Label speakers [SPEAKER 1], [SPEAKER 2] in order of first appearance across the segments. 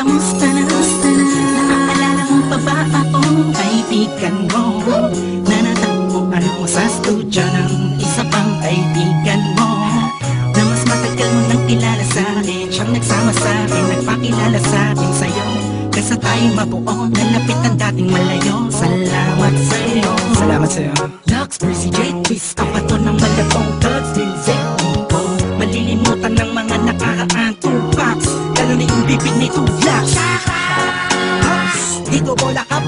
[SPEAKER 1] kamusta na? Naaalala mo pa ba akong kaibigan mo? Na natagpuan mo sa studio ng isa pang kaibigan mo, na mas matagal mo nang kilala sa akin. Siyang nagsama sa akin, nagpakilala sa akin sa'yo. Kaysa tayo mabuo, nalapit ang dating malayo. Salamat sa'yo.
[SPEAKER 2] Salamat sa'yo.
[SPEAKER 1] Lux, Breezy, J, Twist, ang pato ng malabong thugs, Lindsay, malilimutan ng mga nakaraan. Tupacs, lalo na yung bibig ni Tulax. Dito bola ka,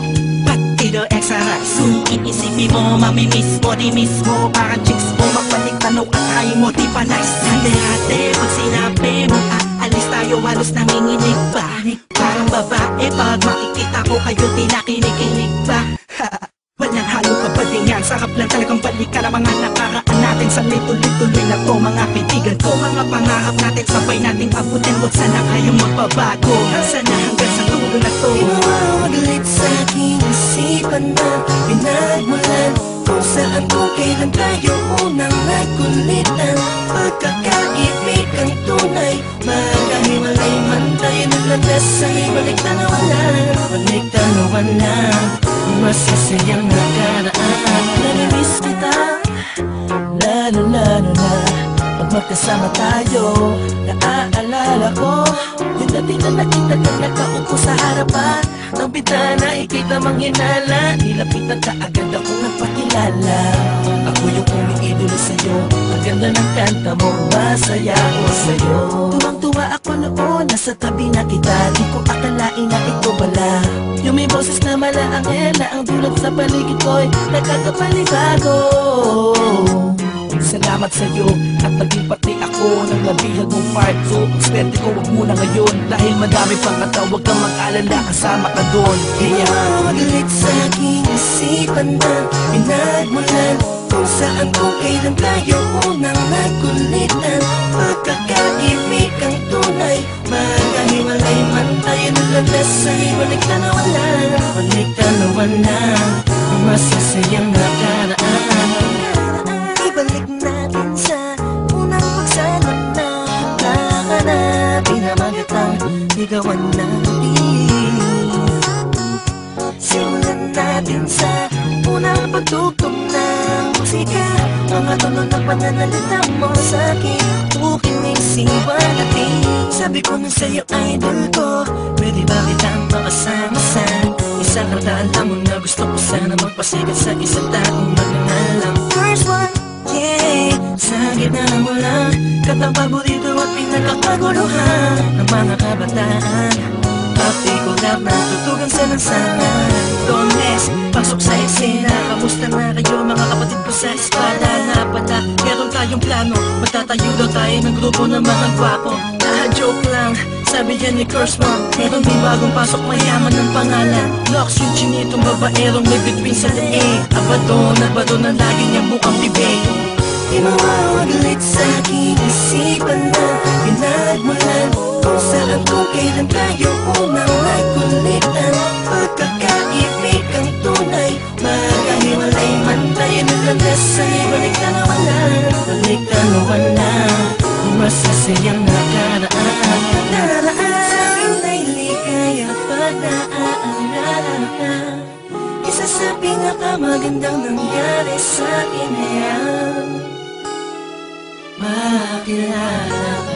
[SPEAKER 1] pati do extra rice. Kung iisipin mo, mamimiss mo, di miss mo. Parang chicks mo, magbalik tanaw at ayaw mo, di pa nice. Hati-hati, pag sinabi mo, aalis tayo, halos nanginginig pa. Parang babae, pag makikita ko kayo, tinakinikinig pa. Walang halong kapalingan, sarap lang talagang balikan ang mga nakaraan natin. Sa tuloy-tuloy na to, mga kaibigan ko. Mga pangarap natin, sabay nating abutin. Huwag sana kayong magbabago, sana hanggang sa dulo na to.
[SPEAKER 3] Di mawawagalit sa aking isipan na pinagmulan kung saan kung kailan tayo unang nagkulitan. Pagkakaibig ang tunay, magkahiwalay man tayo naglandas sa ibalik tanawan lang. Balik tanawan lang, masasayang nakaraan. Namimiss kita, la. Pag magkasama tayo, naaalala ko yung dati na nakita na nakaupo sa harapan ng bintana, ika'y tamang hinala. Nilapitan ka agad ako nagpakilala. Ako yung umiidolo sa'yo, ang ganda ng kanta mo, masaya ako sa'yo. Tuwang-tuwa ako noon, nasa tabi na kita. Di ko akalain na ito pala yung may boses na malaangel, na ang dulot sa paligid ko'y nakakapanibago. Salamat sa'yo at naging pati ako ng nabihag mong part. So, swerte ko wag muna ngayon, dahil madami pang kataw, wag kang mag-alala, kasama ka doon. Kaya mawagalit sa aking isipan na pinagmulan kung saan kung kailan tayo unang nagkulitan. Pagkakaibig ang tunay, magkahiwalay man tayo naglandas sa ibalik tanawan lang. Balik tanawan lang, masasayang nakaraan. Ibalik natin sa unang pagsama na kahanapin na magatang ligawan natin. Simulan natin sa unang pagtugtog ng musika, mga tono ng pananalita mo sa'kin, tukinig siwa natin. Sabi ko nung sa'yo idol ko, pwede ba kitang makasama sa isang kataan? Alam mo na gusto ko sana magpasikat sa isang taong magnanalang. First one, yeah, sa gitna mo lang, kantang paborito at pinagkakaguluhan ng mga kabataan. Papi ko lap na tutugan sa lansangan. Dones, pasok sa eksena. Kamusta na kayo mga kapatid ko sa eskwela? Na pala, meron tayong plano, magtatayo daw tayo ng grupo ng mga gwapo. Joke lang, sabi yan ni Kursman. Meron may bagong pasok, mayaman ng pangalan. Lux yung chinitong babaerong may between sa leeg. Abado na lagi niyang mukhang bibig. Di mawawagalit sa aking isipan na pinagmulan kung saan kung kailan tayo unang nagkulitan. Pagkakaibig ang tunay, magkahiwalay man tayo naglandas sa ibalik tanawan lang. Balik tanawan lang, masasayang nakaraan. Sa'kin ay ligaya pag naaalala ka. Isa sa pinakamagandang nangyari sa'kin yan, makilala ka.